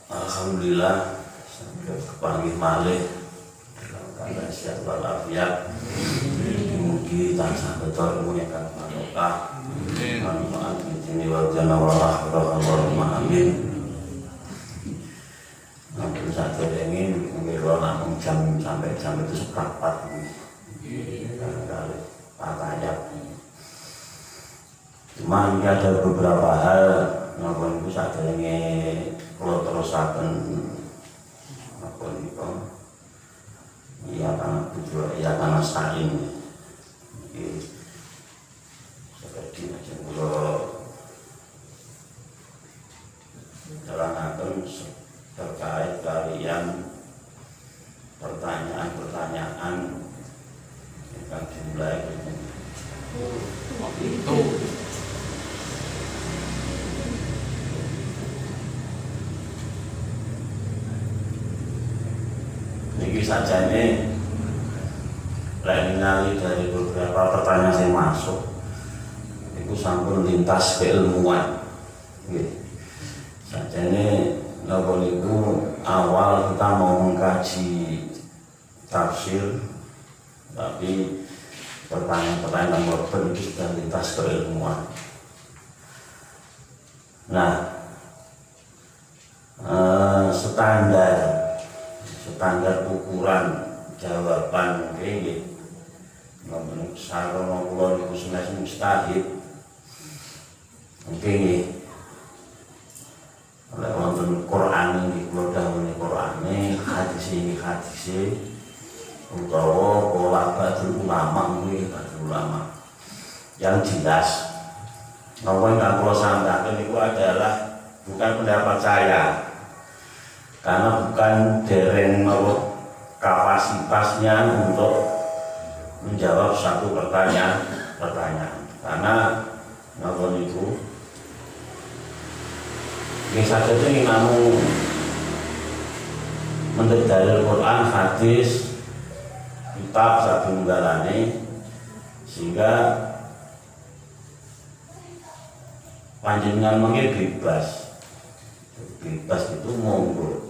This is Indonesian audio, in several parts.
Alhamdulillah sampai kepanggih malih dalam keadaan sehat walafiat. Mugi tansah betul muliakan barokah. Manfaat ini wa jana wa rahmatullahi amin. Namun saat ingin mengira namun jam sampai jam itu seperempat kali ayat. Cuma ini ada beberapa hal namun itu saat ingin kalau terusakan apa itu iya karena tujuan iya karena sain seperti macam kalau terangkan terkait kalian pertanyaan-pertanyaan yang dimulai itu ini saja ini ningali dari beberapa pertanyaan yang masuk itu sampun lintas keilmuan saja ini itu awal kita mau mengkaji tafsir tapi pertanyaan-pertanyaan nomor itu sudah lintas keilmuan. Nah standar ukuran jawaban ini ngomong sarana kula niku senes mustahid nggih oleh wonten Quran iki kula dawuhe Qurane hadis utawa pola badul ulama nggih badul ulama yang jelas bahwa yang kula sampaikan itu adalah bukan pendapat saya karena bukan dereng kapasitasnya untuk menjawab satu pertanyaan karena ngawon itu ini saja ini namun mendalil Quran, hadis, kitab satu nggalane sehingga panjenengan mungkin bebas itu monggo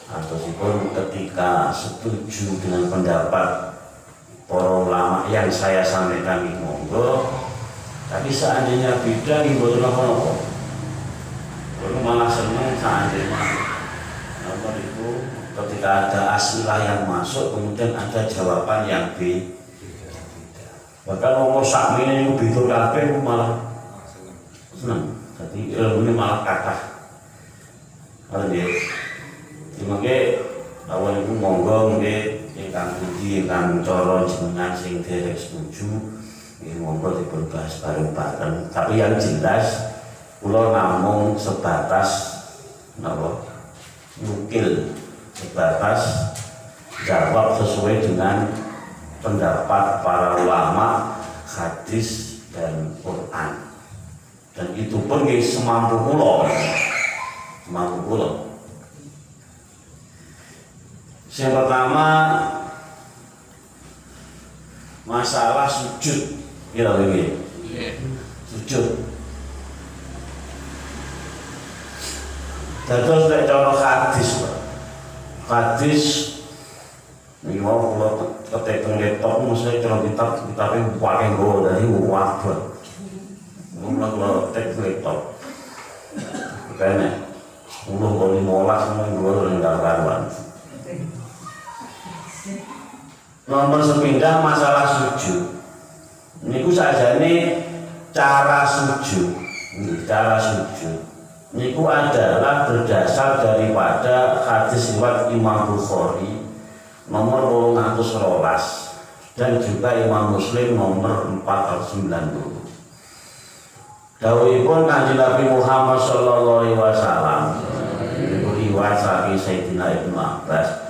ataupun ketika setuju dengan pendapat para ulama yang saya sampaikan ini monggo, tapi seandainya beda nih boten apa-apa kalau malah senang seandainya apa itu ketika ada asilah yang masuk kemudian ada jawaban yang beda bahkan ngomong sakmine itu beda kabeh malah senang jadi ilmu ini malah kathah kalau dia mangke awal iku monggo nggih ingkang puji ingkang cara jenengan sing derek setuju nggih monggo dipun bahas bareng-bareng tapi yang jelas kula namung sebatas napa nukil sebatas jawab sesuai dengan pendapat para ulama hadis dan Quran dan itu pun nggih semampu kula yang pertama masalah sujud ya begini sujud terus nek cara hadis ini mau kalau ketek laptop mesti cara kitabnya pakai go dari wabah kalau ketek laptop kayaknya 10 kali 15 semua gue rendah karuan. Nomor sepindah masalah sujud. Niku sajane cara sujud. Niku adalah berdasar daripada hadis riwayat Imam Bukhari nomor 812 dan juga Imam Muslim nomor 490. Dawuhipun Kanjeng Nabi Muhammad sallallahu alaihi wasallam riwayat saking Sayyidina Ibnu Abbas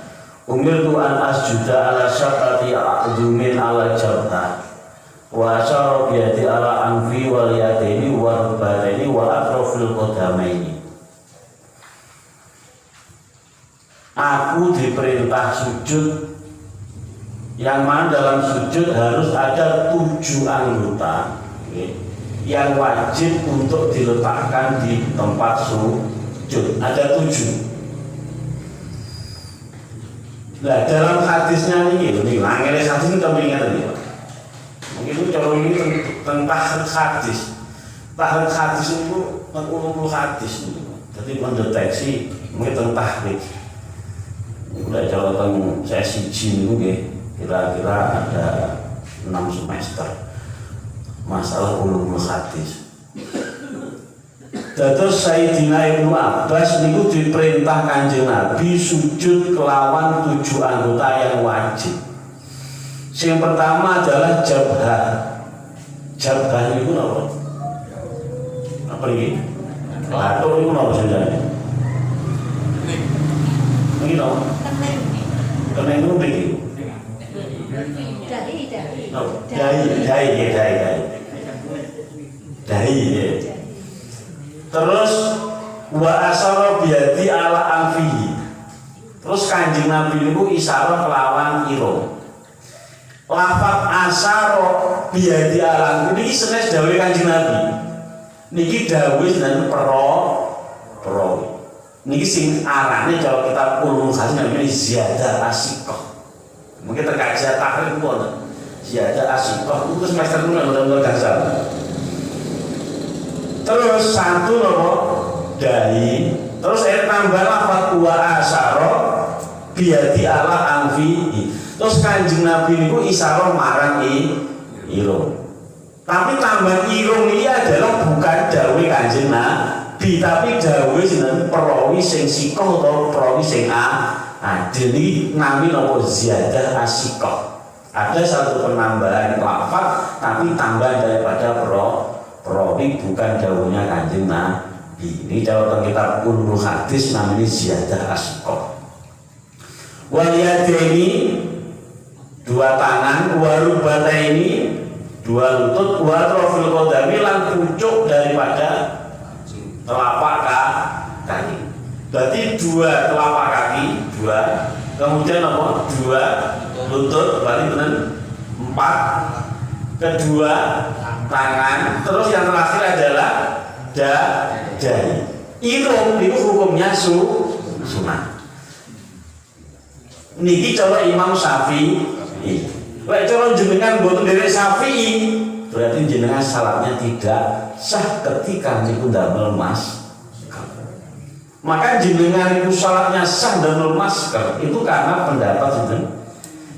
umirtu an asjuda ala syafati a'dumin ala jabha wa asyara biyadi ala anfi wal yadaini wa rubadaini wa atrafil qadamaini. Aku diperintah sujud yang mana dalam sujud harus ada 7 anggota yang wajib untuk diletakkan di tempat sujud. Ada 7. Nah dalam hadisnya ini angel hadis ini kami ingat ini. Mungkin itu cara ini tentang hadis. Tahrik hadis itu 40 hadis ini. Jadi mendeteksi mungkin tentang tahrik. Udah cara tentang saya siji itu kira-kira ada 6 semester masalah ulumul hadis. Dados Sayyidina Ibnu Abbas niku diperintah Kanjeng Nabi sujud kelawan 7 anggota yang wajib. Yang pertama adalah jabhah. Jabhah niku napa? Apa iki? Batuk niku napa jenenge? Niki napa? Keneng niku mriki. Dahi. Terus wa asara biadi ala anfihi. Terus Kanjeng Nabi niku isyarah kelawan irung. Lafaz asara biadi ala niki senes dawuh Kanjeng Nabi. Niki dawuh jenengan pro. Niki sing arane kalau kita ulun hadis namanya ziyadah asiqah. Mungkin terkait ziyadah takrib pun. Ziyadah asiqah itu semester mudah-mudahan gasal. Terus satu nopo dahi, terus tambah lafaz wa asyara biadi ala anfi. Terus Kanjeng Nabi niku isyarah marang irung. Tapi tambah irung ini adalah bukan dawuh Kanjeng Nabi, tapi dawuh jeneng perawi sing sikoh atau perawi sing jadi nami nopo ziyadah asiqah. Ada satu penambahan lafaz tapi tambahan daripada perawi bukan dawuhnya Kanjeng Nabi. Ini dalam kitab ulumul hadis namanya ziyadah asiqah. Waliyadaini 2 tangan, warubataini 2 lutut, watrofil qadami lan pucuk daripada telapak kaki. Berarti 2 telapak kaki, 2. Kemudian apa? 2 lutut, berarti benar 4. Kedua tangan, terus yang terakhir adalah dahi. Irung itu hukumnya sunah. Niki cara Imam Syafi'i. Lek cara jenengan mboten derek Syafi'i, berarti jenengan salatnya tidak sah ketika niku ndamel masker. Maka jenengan itu salatnya sah ndamel masker itu karena pendapat jenengan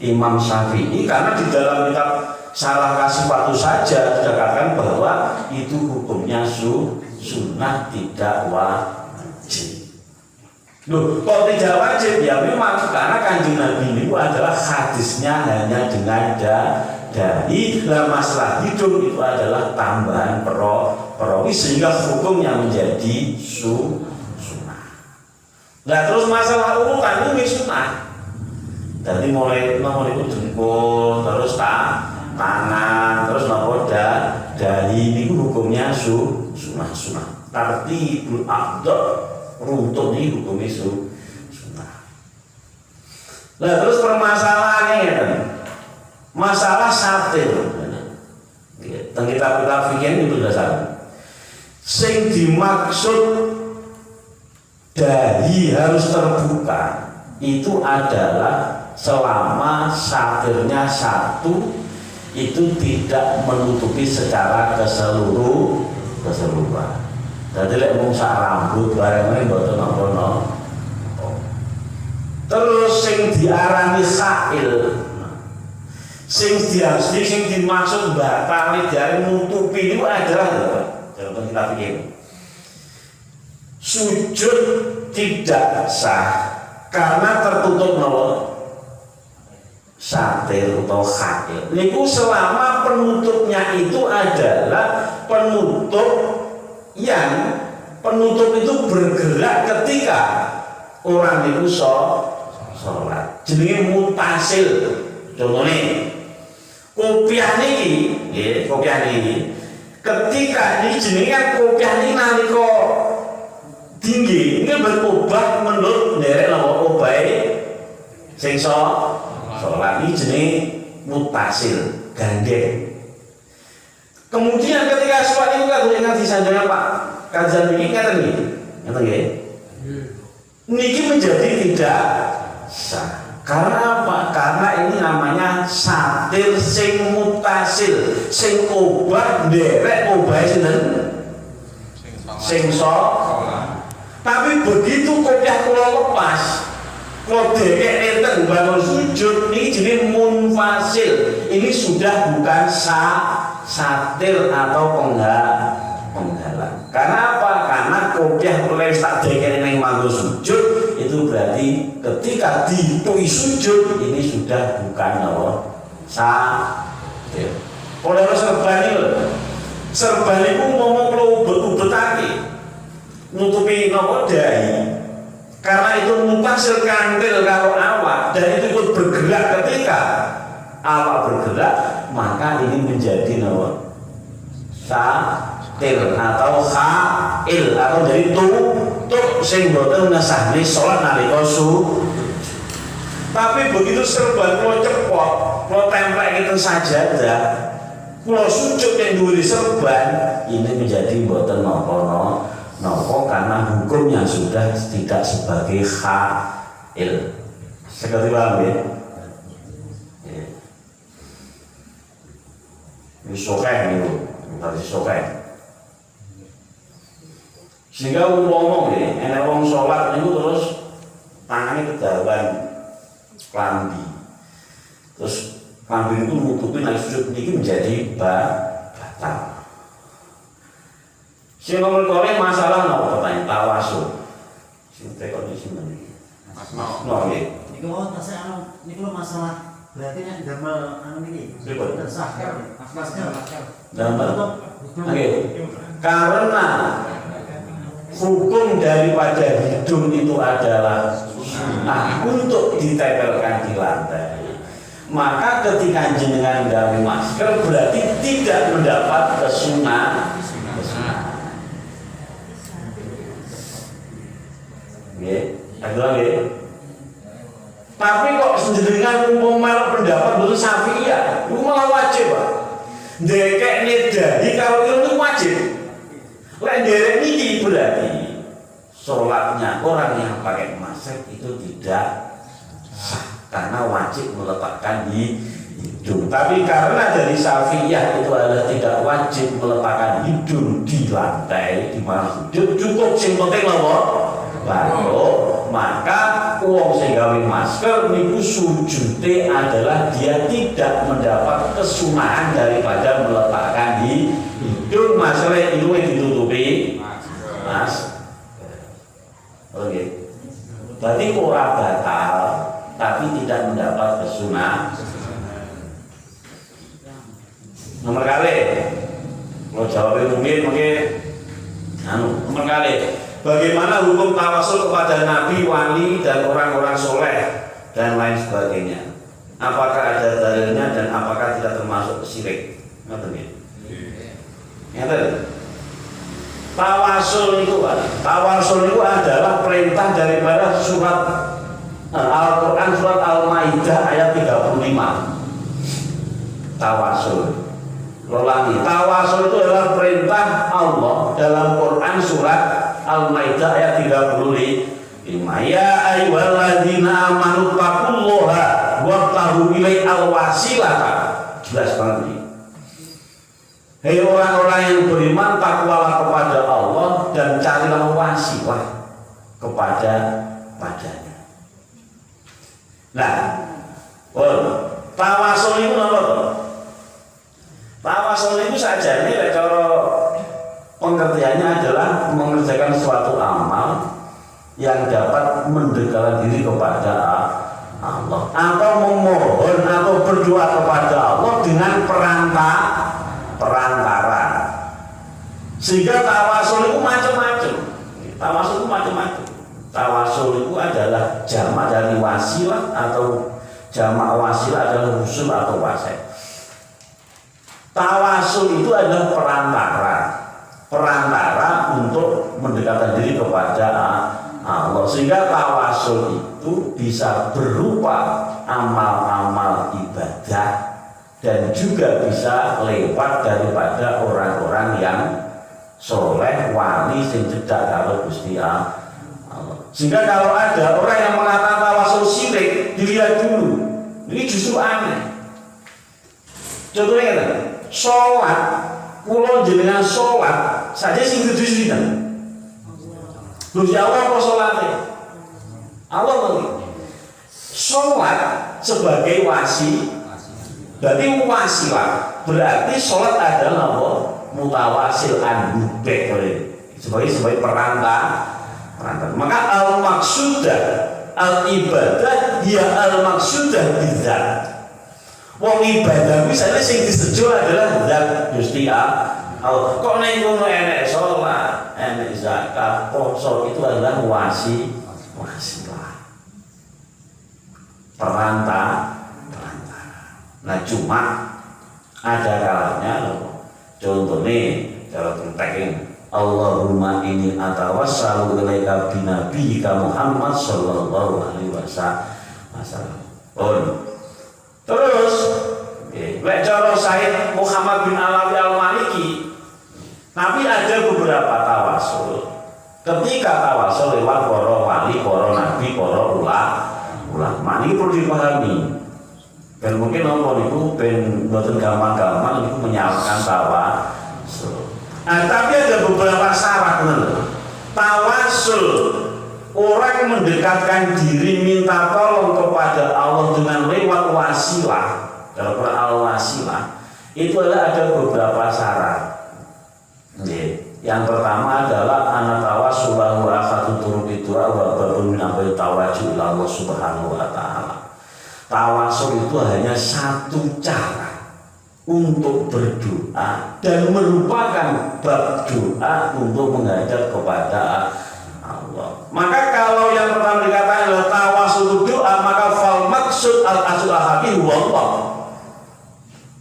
Imam Syafi'i, karena di dalam kitab Syarah Kasifatu saja dikatakan bahwa itu hukumnya sunnah tidak wajib. Loh, kok tidak wajib? Ya memang karena Kanjeng Nabi itu adalah hadisnya hanya dengan dahi. Lah masalah hidung itu adalah tambahan perawi sehingga hukumnya menjadi sunnah. Nah terus masalah urutan ini sunnah. Jadi mulai itu jempol, terus tangan, terus dahi ini hukumnya sunnah. Tartibul afdal runtut ini hukumnya sunnah. Nah terus permasalahannya ya kan, masalah satir. Tentang kitab-kitab fikih ini berdasar. Sing dimaksud dahi harus terbuka itu adalah selama satirnya satu itu tidak menutupi secara keseluruhan. Jadi lek mung sak rambut bareng mboten napa-napa. Terus sing diarani sa'il. Sing dimaksud batali dari nutupi itu adalah dalam kita pikir. Sujud tidak sah karena tertutup napa? Satir atau khair. Niku selama penutupnya itu adalah penutup yang penutup itu bergerak ketika orang itu sholat. Jenenge mutasil. Contohnya kopiah niki, ketika ini jenenge kopiah niki nalika tinggi, ini berubah menurut derek napa obahe sing sholat ini jenenge mutasil, gandeng. Kemudian ketika sholat kalau ingat disanjungnya Pak kajian ini kata nih, niki menjadi tidak sah. Karena apa? Karena ini namanya satir sing mutasil, sing obah derek obah sing so. Tapi begitu kopiah kula lepas, kula dekek enten bangun sujud, ini jadi munfasil. Ini sudah bukan satir atau penggalan. Karena apa? Karena kopiah mulai tak dekek neng bangun sujud, itu berarti ketika ditui sujud ini sudah bukan satir. Kalau serban itu ngomong kalau ubet-ubetake nutupi nopo dai, karena itu mutasil kantil kalau awak dan itu ikut bergerak ketika awak bergerak, maka ini menjadi nopo satir atau khail atau jadi tutup sing boten ngesahne salat nalika tapi begitu serban kula cepot kula templek itu sajadah kula sujud yang dhuwur serban ini menjadi boten napa nopo karena hukumnya sudah tidak sebagai khail. Sekali paham ya? Ini sokeh itu, berarti sokeh. Sehingga ngomong ya, enak wong sholat itu terus tangannya kedawan klambi. Terus klambi itu nutupi naik sujud ini menjadi batal. Sing nomor kali masalah nopo pertanyaan tawasul. Sing tekon di sini. No nggih. Niku mau tasih niku masalah berarti nek damel niki. Sah. Damel. Nggih. Karena hukum daripada hidung itu adalah sunnah untuk ditempelkan di lantai. Maka ketika jenengan gawe masker berarti tidak mendapat kesunahan. Tapi kok senjenengan melok pendapat betul Syafi'iyah, itu malah wajib Pak. Dekek nidai kalau itu wajib. Lek derek niki berarti sholatnya orang yang pakai masker itu tidak sah karena wajib meletakkan di hidung. Tapi karena dari Syafi'iyah itu adalah tidak wajib meletakkan hidung di lantai di mana sujud, cukup sing penting apa? Baru maka uang sing gawe masker niku sujude adalah dia tidak mendapat kesunahan daripada meletakkan di hidung. Masalah itu ditutupi mas. Oke. Berarti ora batal tapi tidak mendapat kesunahan. Nomor kali kalau jawabnya mungkin nomor kali bagaimana hukum tawasul kepada nabi, wali, dan orang-orang soleh dan lain sebagainya? Apakah ada dalilnya dan apakah tidak termasuk syirik? Tawasul itu adalah perintah daripada surat Al-Quran surat Al-Maidah ayat 35. Tawasul. Ulangi, tawasul itu adalah perintah Allah dalam Quran surat Al-Maidah ayat 35. Ya ayyuhalladzina amanu taqullaha wabtaghu ilaihi al-wasilata. Jelas banget ini. Hei orang-orang yang beriman, takwalah kepada Allah dan carilah wasilah padanya. Nah, tawasul itu apa? Tawasul itu saja ini cara pengertiannya adalah mengerjakan suatu amal yang dapat mendekatkan diri kepada Allah atau memohon atau berdoa kepada Allah dengan perantara. Sehingga tawasul itu macam-macam. Tawasul itu adalah jamak dari wasilah atau jamak wasilah adalah usul atau wasit. Tawasul itu adalah perantara untuk mendekatkan diri kepada Allah. Sehingga tawasul itu bisa berupa amal-amal ibadah dan juga bisa lewat daripada orang-orang yang soleh, wali sing cedak karo Gusti Allah. Sehingga kalau ada orang yang mengatakan tawasul syirik, dilihat dulu. Ini justru aneh. Contohnya kan, sholat, pulau jenengan sholat saja sing kudu sinten. Gusti Allah apa sholatnya? Allah lagi. Sholat sebagai berarti wasilah. Berarti sholat adalah apa? Mutawasil anbubek sebagai perantara. Maka al-maksudah al-ibadah ya al-maksudah bidzat. Wong ibadah misalnya sing disejo adalah zat Gusti Allah. Kok ning ngono enek salat, enek zakat, poso itu adalah wasilah. Perantara. Nah cuma ada kalanya loh. Contohnya kalau tentang Allahumma inni atawassalu ilaika binabiyyika Muhammad sallallahu alaihi wasallam. Terus lek cara Said Muhammad bin Alawi Al-Maliki, tapi ada beberapa tawasul. Ketika tawasul lewat para wali, para nabi, para ulama, ini perlu dipahami. Dan mungkin orang itu ben mboten gampang-gampang itu menyalahkan tawasul. Tapi ada beberapa syarat tawasul. Orang mendekatkan diri minta tolong kepada Allah dengan lewat wasilah. Kalau al-wasilah itu ada beberapa syarat. Yang pertama adalah anak tawassulahu akhatu turuq doa wa babun min amri tawajjuh ila Allah Subhanahu wa taala. Tawasul itu hanya satu cara untuk berdoa dan merupakan bab doa untuk menghadap kepada Allah. Maka kalau yang pertama dikatakan adalah tawasul doa, maka fal maksud al-asul al-haqiqi huwa Allah.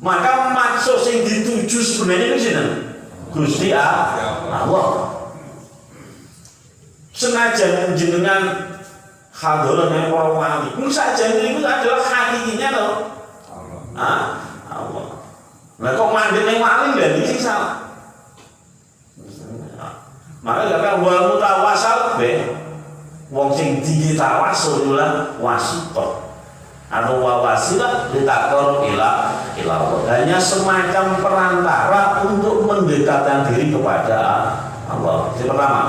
Maka maksud yang dituju sebenarnya itu sini Gusti Allah. Senajan jenengan hadirnya para wali, saja itu adalah hakikinya loh. Allah. Nah kok mandek yang wali dari sing salah. Maka kata wal mutawasal wong sing ditawasul adalah wasithah atau wasilah ditakor ila Allah. Hanya semacam perantara untuk mendekatkan diri kepada Allah. Yang pertama.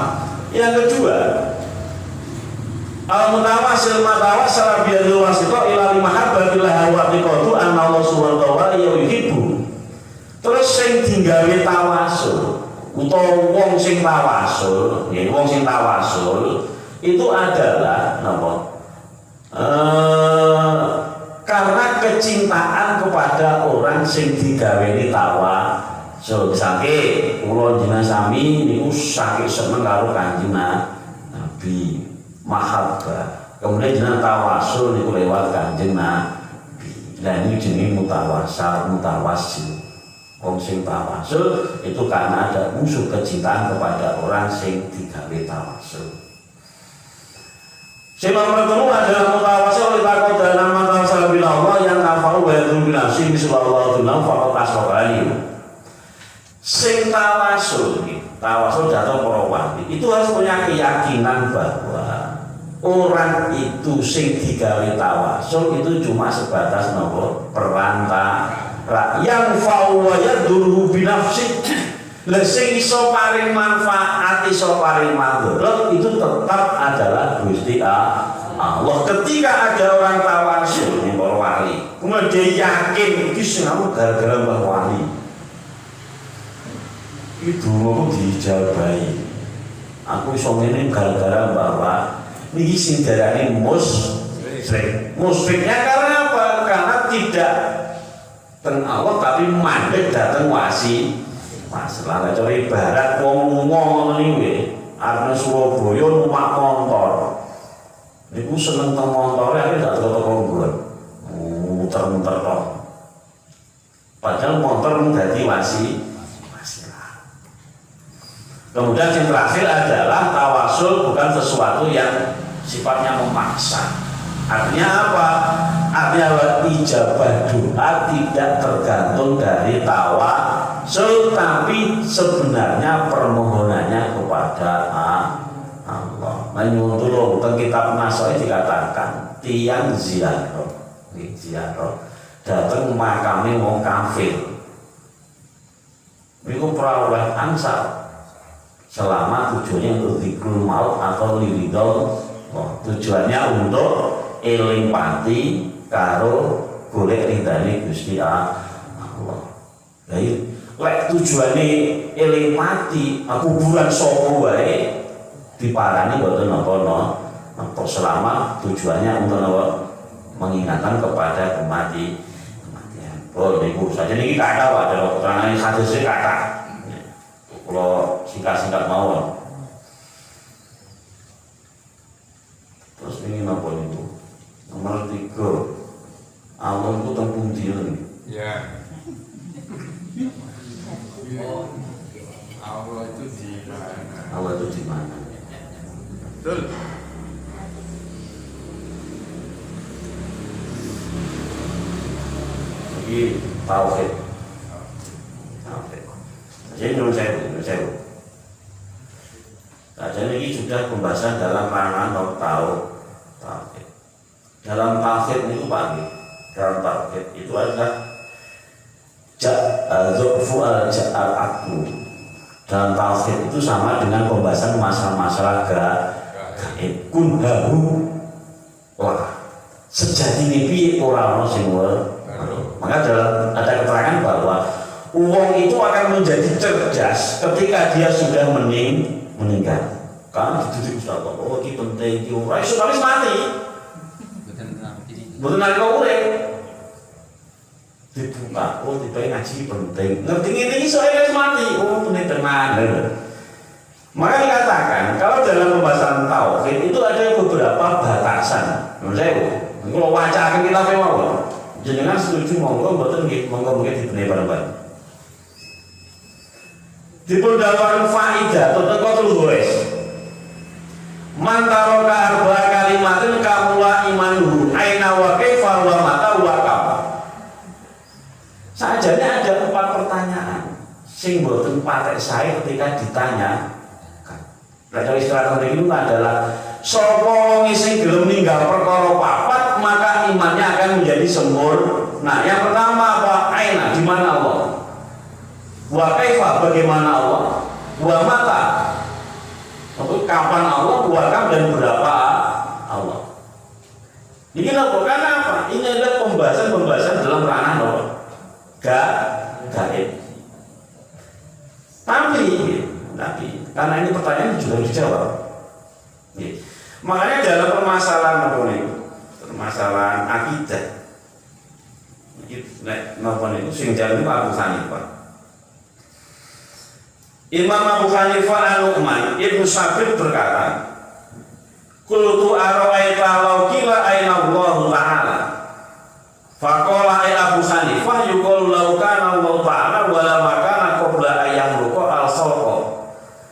Yang kedua, al-mutawasil matawasal biyadil wasithah ila limahabbatillah wa tiqatu anna Allah subhanahu wa ta'ala yuhibbu. Terus sing digawe tawasul utawa wong sing tawasul, wong sing tawasul itu adalah napa? Karena kecintaan kepada orang sing digaweni tawasul. Misale kula jenengan sami niku saking seneng karo Kanjeng Nabi, mahabbah. Kemudian jenengan tawasul niku lewat Kanjeng Nabi. Lah ini jenenge mutawasil. Wong sing tawasul itu karena ada musuh kecintaan kepada orang sing digawe tawasul. Sing nomor 3 adalah mutawasil litakot dalam matawasil bil Allah yang nafau wa yadul bin nafsi sallallahu alaihi wasallam. Sing tawasul jatuh para wali itu harus punya keyakinan bahwa orang itu sing digawe tawasul itu cuma sebatas nopo perantara. Yang fawwaya dulu binafsi lesing iso paring manfaat iso paring madharat itu tetap adalah Gusti Allah. Ketika ada orang tawasul ning para wali kemudian dia yakin iki sing aku gara-gara mbah wali itu mau dijabahi aku iso ngene gara-gara mbah niki sing darane musyriknya karena apa? Karena tidak teng Allah tapi mandek dateng wasilah. Cara ibarat wong ngono niku arep Surabaya numpak motor. Niku seneng teng montore akhire gak teko nggon. Muter-muter tok. Padahal motor dadi wasilah. Kemudian yang terakhir adalah tawasul bukan sesuatu yang sifatnya memaksa. Artinya apa? Artinya ijabah doa tidak tergantung dari tawasul. Tapi sebenarnya permohonannya kepada Allah. Menyuwun tulung teng kitab Nasoe dikatakan tiang ziarah datang makame wong kafir. Niku perawat angsal selama tujuannya untuk zikrul maut atau liridol, tujuannya untuk eling pati karo golek ridane Gusti Allah. Jadi lek tujuane eling mati kuburan sapa wae diparani mboten napa selama tujuannya untuk mengingatkan kepada kematian. Oh niku saja niki kata wae keterangan hadis kata. Kalau singkat-singkat mawon. Terus ini apa itu? Nomor 3. Allah itu teng pundi lho? Ya. Allah itu di mana? Allah itu di mana? Betul. Ini tauhid. Jadi menurut saya. Nah, jadi ini sudah pembahasan dalam ranah tauhid. Dalam tauhid itu Pak, dalam tauhid itu adalah aku. Dalam tauhid itu sama dengan pembahasan masalah-masalah gaib. Kunhahu lah. Sejati ini orang sing maka ada keterangan bahwa uang itu akan menjadi cerdas ketika dia sudah meninggal. Kan dididik Ustaz, oh ini penting, ini ora iso mati. Betul nalika urip. Dibuka, oh tiba ngaji penting. Ngerti ini iso mati, oh penting tenan. Maka dikatakan kalau dalam pembahasan tauhid itu ada beberapa batasan. Menurut saya, kalau wacakan kita memang jenengan setuju monggo mboten nggih monggo dibenehi bareng-bareng. Dipun dawaken faidah tentang tulis. Mantaroka arba kalimatin kamula imanuhu aina wa kaifa wa mata wa kafa. Sajane ada 4 pertanyaan sing mboten patek sae ketika ditanya. Lah istilah itu adalah sapa wong sing gelem ninggal perkara papat maka imannya akan menjadi sempurna. Yang pertama apa? Aina, di mana Allah? Wa kaifa, bagaimana Allah? Wa mata, kapan Allah? Wa kam, dan berapa Allah? Ini karena apa? Ini adalah pembahasan dalam ranah gaib. Tapi karena ini pertanyaan juga dijawab. Makanya dalam permasalahan akidah itu sing jalan itu Abu Hanifah. Imam Abu Hanifah An-Nu'man Ibnu Sabit berkata, "Qultu ara'aita law qila aina Allah Ta'ala?" Faqala Abu Hanifah yuqalu law kana Allah Ta'ala wala makana qabla ayyamruqa al-khalqa.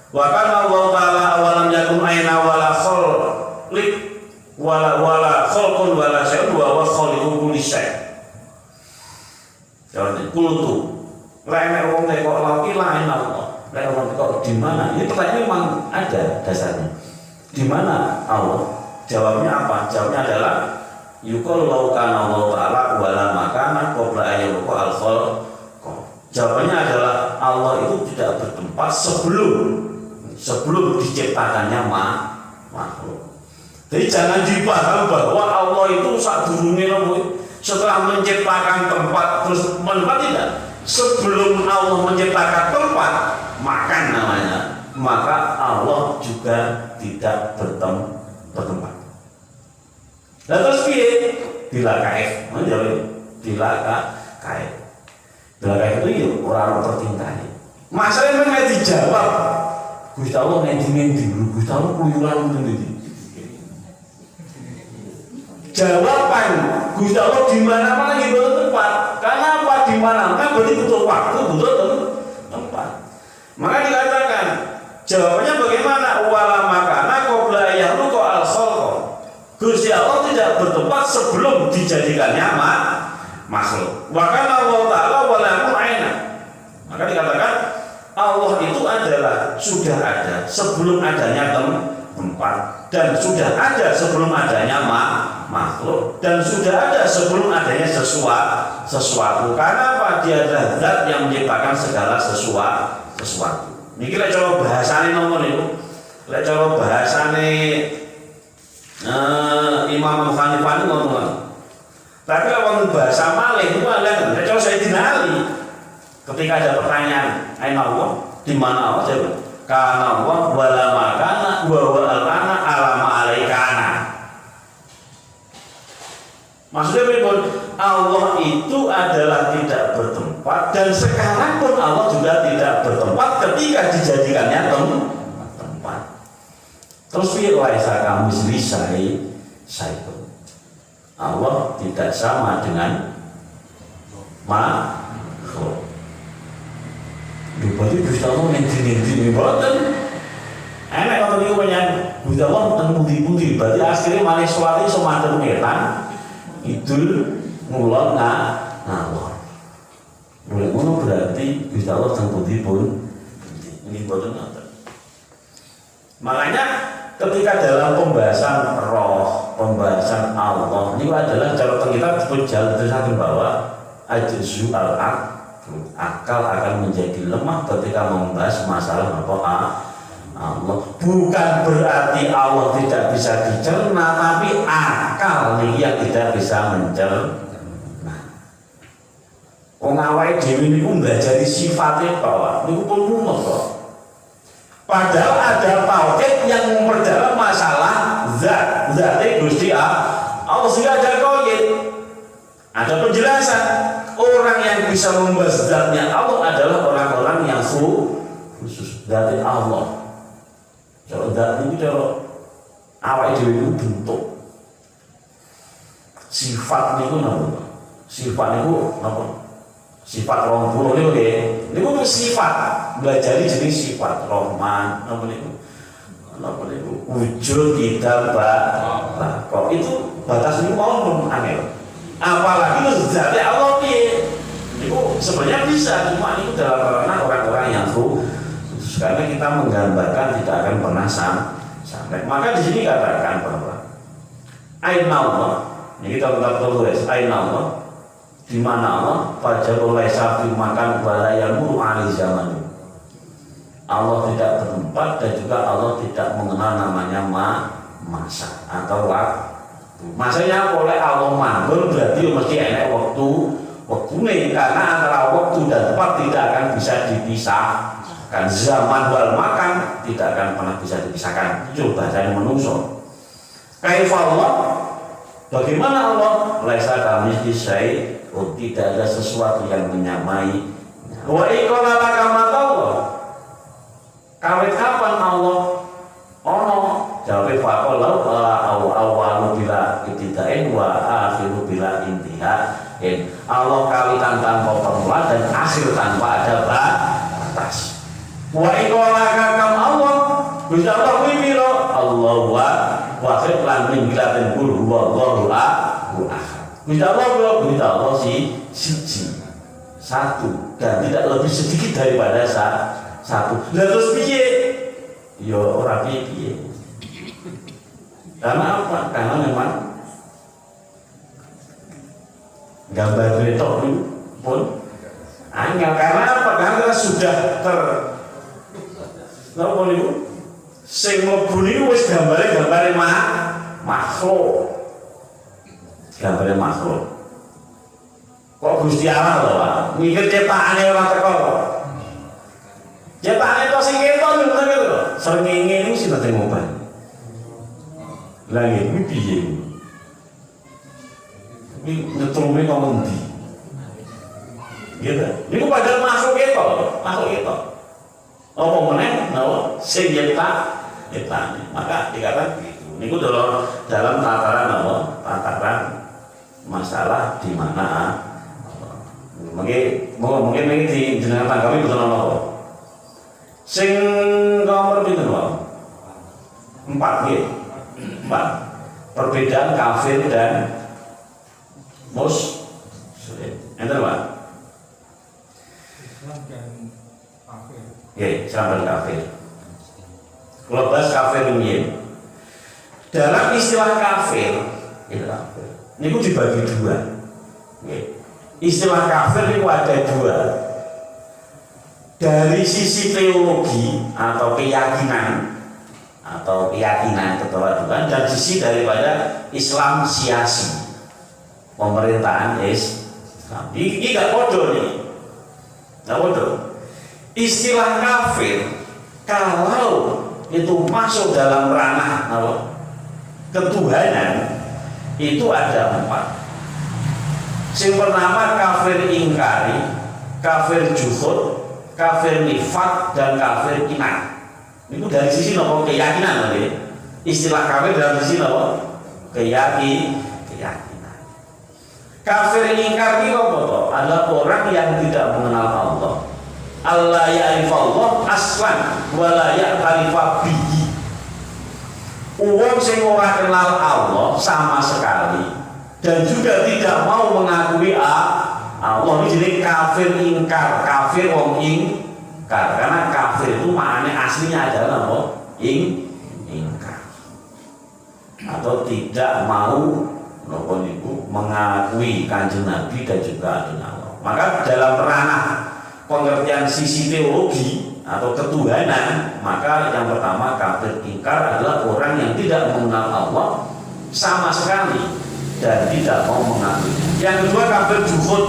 Wa kana Allah Ta'ala awalam yakun aina wala khaliq wala khalqun wala syai'un wa khaliqu kulli syai'. Jadi kultu lek wong nek kok laki lain Allah. Lek wong kok di mana? Ini pertanyaan memang ada dasarnya. Di mana Allah? Jawabnya apa? Jawabnya adalah yuqal law kana Allah Ta'ala wala makana qabla ayyuqa al-khalq. Jawabannya adalah Allah itu tidak bertempat sebelum diciptakannya makhluk. Jadi jangan dipaham bahwa Allah itu setelah menciptakan tempat terus mentempat, tidak. Sebelum Allah menciptakan tempat makan namanya, maka Allah juga tidak bertempat. Nah terus bila kaif, bila kaif itu orang tertinggal. Masalahnya memang dijawab. Gusti Allah ngendi dulu, Gusti Allah kuyuran itu. Jawaban Gusti Allah di mana-mana gitu tempat. Karena apa di mana-mana berarti butuh waktu, butuh tempat. Maka dikatakan jawabannya bagaimana? Wala makana qabla yahluqa al-khalqa. Gusti Allah tidak bertempat sebelum dijadikannya makhluk. Wa kana Allah Ta'ala wala aina. Maka dikatakan Allah itu adalah sudah ada sebelum adanya tempat, dan sudah ada sebelum adanya makhluk, dan sudah ada sebelum adanya sesuatu. Karena apa? Dia adalah zat yang menciptakan segala sesuatu. Ini kita coba bahasane nomor itu. Kita coba bahasane Imam Hanifah ini ngomong. Tapi kalau bahasa Malih itu ada. Kita coba saya dinali. Ketika ada pertanyaan, aina Allah, di mana Allah? Jawab, kana Allah wala makana wa alana alama alaikana. Maksudnya Allah itu adalah tidak bertempat, dan sekarang pun Allah juga tidak bertempat ketika dijadikannya tempat. Terus laisa kamitslihi syai'un. Allah tidak sama dengan makhluk. Berarti Gusti Allah ngendi-ngendi mboten. Enak kalau niku penyanyi Gusti Allah mboten pundi-pundi. Berarti akhirnya malih suwati iso matur ngetan idul ngulon ngawur. Mulai ngono berarti Gusti Allah teng pundi pun ini mboten ngoten. Makanya ketika dalam pembahasan roh, pembahasan Allah, ini adalah cara kita disebut jalan tersebut bahwa ajzu akal akan menjadi lemah ketika membahas masalah apa Allah. Bukan berarti Allah tidak bisa dicerna, tapi akal nih yang tidak bisa mencerna. Wong awake dhewe niku mblajari sifate kok, niku pun rumus kok. Padahal ada tauhid yang memperdalam masalah zat Gusti Allah, sehingga ada qaid, ada penjelasan. Orang yang bisa membahas zatnya Allah adalah orang-orang yang khusus zat Allah. Kalau zat ini kalau awake dhewe itu bentuk, sifat niku napa? Sifat niku napa? Sifat 20 niku nggih. Niku sifat, belajar jenis sifat Rahman napa niku? Napa niku? Wujud kita kok itu batas niku mau angel. Apalagi itu zat Allah piye? Niku sebenarnya bisa, cuma itu dalam ranah orang-orang yang khusus, karena kita menggambarkan tidak akan pernah sampai. Maka di sini katakan bahwa aina Allah, ini kita tetap tulis aina Allah, di mana Allah fajarul laisa fi makan wala yamuru ali zaman. Allah tidak bertempat dan juga Allah tidak mengenal namanya masa atau waktu. Masanya oleh Allah manggon berarti mesti enak waktu nih, karena antara waktu dan tempat tidak akan bisa dipisahkan. Zaman wal makan tidak akan pernah bisa dipisahkan. Itu bahasanya manusia. Kaifa Allah? Bagaimana Allah? Laisa kamitslihi syai'un, tidak ada sesuatu yang menyamai. Wa iqala laka Allah. Kawit kapan Allah? Ono jawabe faqala awalu bila ibtida'in wa akhiru bila intihain. Allah kawitan tanpa permulaan dan akhir tanpa ada batas. Wa iqala kam Allah Gusti Allah kuwi pira? Allah wa akhir lan min bilatin kul huwallahu ahad. Gusti Allah pira? Gusti Allah siji, satu, dan tidak lebih sedikit daripada satu. Lah terus piye? Ya ora piye. Karena apa? Karena memang gambar itu pun angel. Karena apa? Karena sudah napa niku? Sing mlebu niku wis gambare makhluk. Gambare makhluk. Kok Gusti Allah lho, Pak? Mikir ciptaane ora teko kok. Ciptaane to sing ketok lho lho. Srengenge niku sinten ngobah. Lah iki piye? Iki netrume kok ngendi? Gitu. Niku padahal makhluk ketok. Apa meneh napa sing nyiptane. Maka dikatakan begitu. Niku dalam tataran masalah di mana mungkin ini jenengan tanggapi betul apa? Sing nomor pinten wae? 4 nggih. 4. Perbedaan kafir dan musyrik. Enten Pak. Islam dan kafir. Islam dan kafir. Kalau bahas kafir ini, dalam istilah kafir, ini dibagi dua. Istilah kafir itu ada dua. Dari sisi teologi atau keyakinan kepada Tuhan, dan sisi daripada Islam siasi, pemerintahan Islam. Ini nggak bodoh nih, nggak bodoh. Istilah kafir kalau itu masuk dalam ranah ketuhanan itu ada 4. Yang pertama kafir ingkari, kafir juhud, kafir nifak, dan kafir inat. Itu dari sisi keyakinan. Istilah kafir dari sisi keyakinan. Kafir ingkar itu adalah orang yang tidak mengenal Allah. Allah ya'rifallah aslan wa la ya'tarifa bihi. Wong sing ora kenal Allah sama sekali dan juga tidak mau mengakui Allah, ini jadi kafir ingkar, kafir wong ingkar. Karena kafir itu maknanya aslinya adalah apa? Ingkar. Atau tidak mau mengakui Kanjeng Nabi dan juga adanya Allah. Maka dalam ranah pengertian sisi teologi atau ketuhanan, maka yang pertama kafir ingkar adalah orang yang tidak mengenal Allah sama sekali dan tidak mau mengakui. Yang kedua kafir juhud,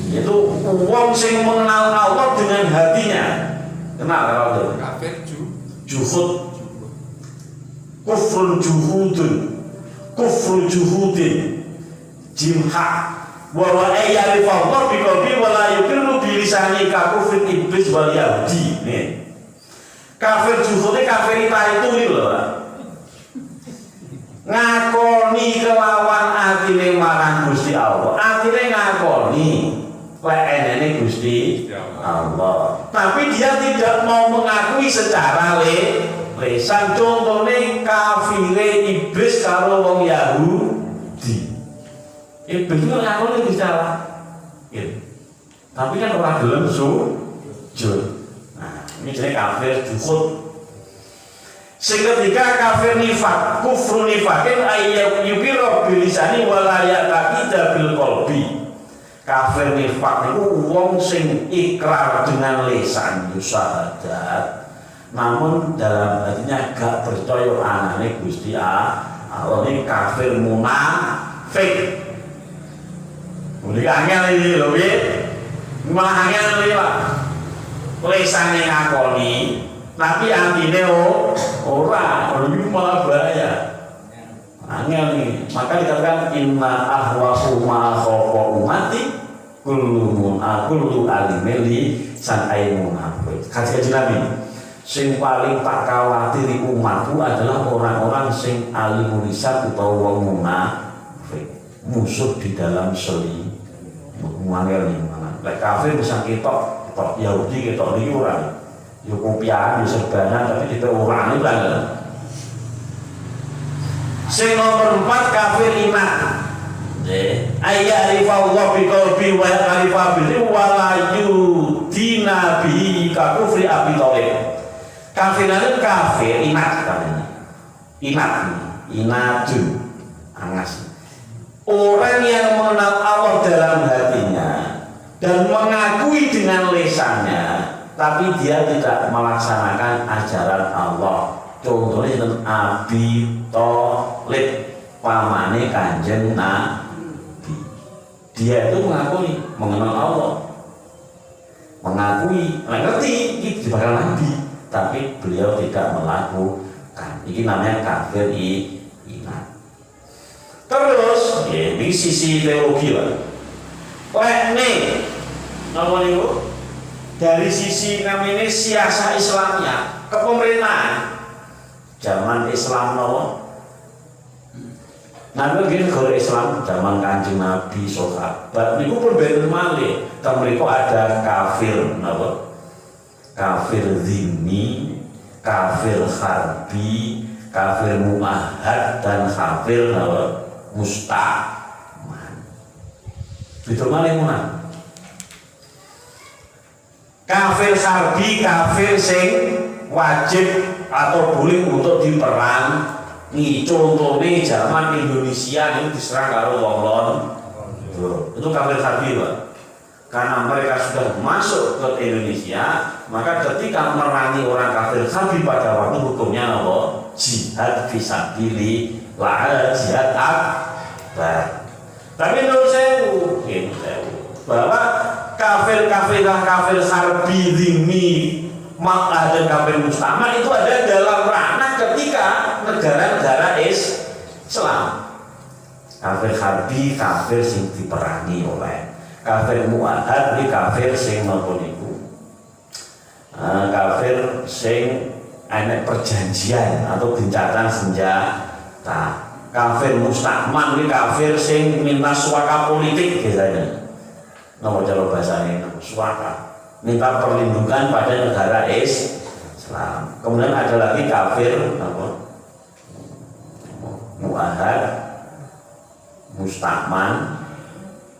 yaitu wong sing mengenal Allah dengan hatinya. Kenal kalau itu? Kafir juhud, kufrun juhudun, kufru juhudin, jimha. Wa ayyarifallah biqalbi wa la yuqirru bilisani ka kufri iblis wal yahudi. Nih. Kafir juhudnya kafir itu lho. Ngakoni kelawan atine marang Gusti Allah. Atine ngakoni lek enene Gusti Allah. Tapi dia tidak mau mengakui secara lisan. Contohnya kafire iblis karo wong Yahudi. Iblis itu ngakoni bicara, tapi kan orang gelem sujud. Nah, ini jadi kafir juhud. Sing ketiga kafir nifak, kufru nifakin ayyab yukiro bilisani walaya takida bil kolbi. Kafir nifak itu wong sing ikrar dengan lisan syahadat, namun dalam hatinya gak percaya anane Gusti Allah. Ini kafir munafik. Mulai angel ini lho, malah angel ini Pak. Lesane ngakoni, tapi antine ora, ini malah bahaya. Angel nih, maka dikatakan inna ahwahu ma khafa umati kullu alimeli sanai munafik. Kaji Nabi, sing paling tak khawatiri umatku adalah orang-orang sing alim lisan utawa wong munafik, musuh di dalam seli. Mangel nih mana? Lek kafir bisa ketok Yahudi ketok iki ora. Yo kopian, yo serbanan tapi kita orang itu kan. Sing nomor 4 kafir iman. Ayyarifallah biqalbi wa ya'rifa bihi wa la yudina bihi ka kufri Abi Thalib. Kafiran kafir inat katanya. Inatun angas. Orang yang mengenal Allah dalam hatinya dan mengakui dengan lisannya, tapi dia tidak melaksanakan ajaran Allah. Contohnya itu Abi Thalib, pamane Kanjeng Nabi. Dia itu mengakui mengenal Allah, mengakui, ngerti itu bakal Nabi, tapi beliau tidak melakukan. Ini namanya kafir inat. Terus, ini sisi teologi lah. Nih, apa nih Bu? Dari sisi namanya siasa Islamnya, kepemerintahan. Zaman Islam nopo. Nabi gini kalau Islam zaman Kanjeng Nabi sahabat, niku pun benten malih. Mereka ada kafir nopo? Kafir zimmi, kafir harbi, kafir muahad, dan kafir nopo? Musta'man. Itu malih munah. Kafir harbi kafir sing wajib atau boleh untuk diperang. Nih contohnya zaman Indonesia ini diserang karo wong lon. Itu kafir harbi, Pak. Karena mereka sudah masuk ke Indonesia, maka ketika merangi orang kafir harbi pada waktu hukumnya apa? Jihad fisabilillah, jihad akbar. Tapi menurut saya bahwa kafir harbi zimmi Makkah dan kafir mustamar itu ada dalam ranah ketika negara-negara Islam. Kafir harbi kafir sing diperangi oleh kafir muahad, kafir sing napa niku kafir sing enek perjanjian atau gencatan senjata. Kafir mustakman kafir sing minta suaka politik biasanya. Napa cara bahasane suaka? Minta perlindungan pada negara Islam. Kemudian ada lagi kafir apa? Muahad, mustakman,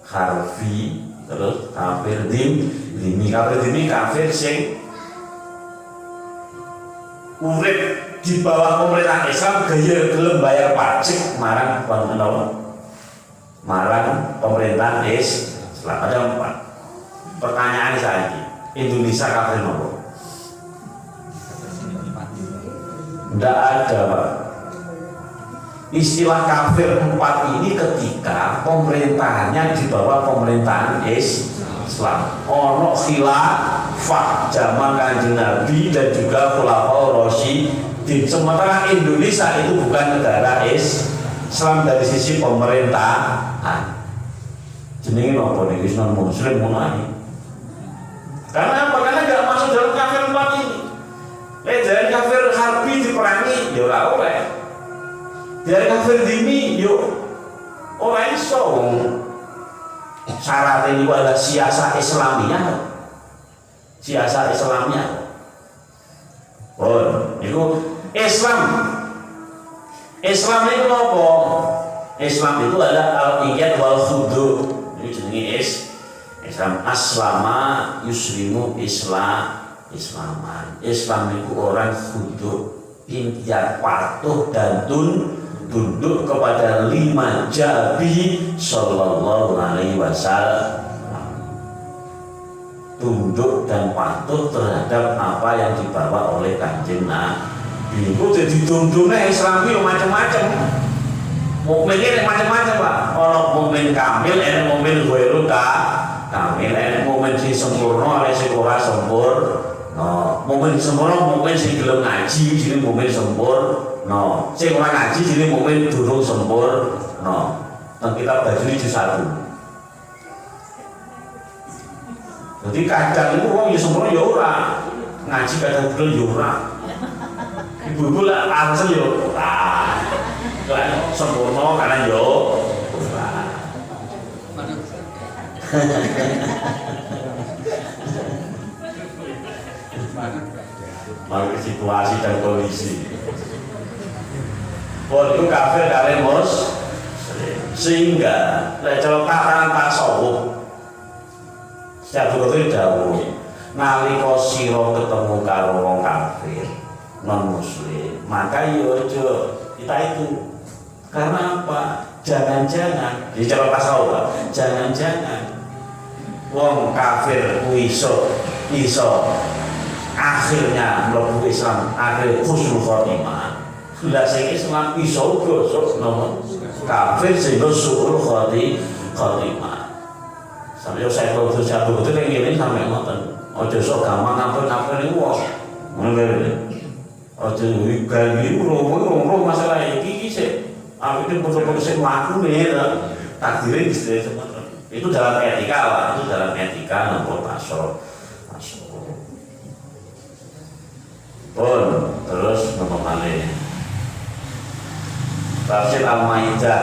harfi, terus kafir dhimmi. Kafir dhimmi kafir sing urip di bawah pemerintah Islam gaya gelem bayar pajak marang pemerintah Islam. Ada 4 pertanyaan saya ini. Indonesia kafir nopo? Tidak ada, Pak. Istilah kafir 4 ini ketika pemerintahannya di bawah pemerintahan Islam. Ono khilafah zaman Kanjeng Nabi dan juga Khulafaur Rasyidin. Sementara Indonesia itu bukan negara Islam dari sisi pemerintahan. Jenenge nopo niki non muslim mulai. Karena apa? Karena nggak masuk dalam kafir 4 ini. Dari kafir harbi diperangi, ya ora oleh. Dari kafir dhimmi, yo ora iso. Syarat ini adalah siasa Islamiyah. Siasa Islamiyah. Oh, itu Islam. Islam itu apa? Islam itu adalah al-iyad wal khudu. Ini jenenge Islam. Aslama yuslimu islaman. Islam itu orang khudu, intiar patuh dan tunduk kepada 5 Nabi sallallahu alaihi wasallam. Tunduk dan patuh terhadap apa yang dibawa oleh Kanjeng Nabi. Itu jadi tunduknya Islam itu macam-macam. Mukmin ini macam-macam, Pak. Ono mukmin kamil, ono mukmin ghairu kamil, ono mukmin sing sempurna, ono sing ora sempurna. Mukmin sempurna mukmin sing gelem ngaji, jenenge mukmin sempurna. Sing ora ngaji jenenge mukmin durung sempurna. Nang kitab Bajuri juz 1. Jadi kadang itu wong ya sempurna ya ora. Ngaji kadang betul ya ora. Ibu-ibu lah asal ya ora. Kan sempurna karena yo ora. Mari situasi dan kondisi. Itu kafir kalian bos, sehingga lecel tataran tasawuf. Setiap itu jauh. Nalika sira ketemu karo wong kafir, non muslim, maka yo kita itu. Karena apa? Jangan-jangan di cara tasawuf, jangan-jangan wong kafir iso akhirnya mlebu Islam, akhir husnul khotimah. Lah sing Islam iso gosok nomor kafir sehingga suul khotimah. Sampai saya kalau satu betul yang ini sampai ngoten. Ojo sok gampang ngampun-ngampun wong. Ngono. Ojo gani urung masalah iki sih. Aku itu betul-betul sing mlaku nih takdirin istri semono. Itu dalam etika, Pak. Itu dalam etika nomor tasawuf. Pun terus nomor malih. Tafsir Al-Maidah.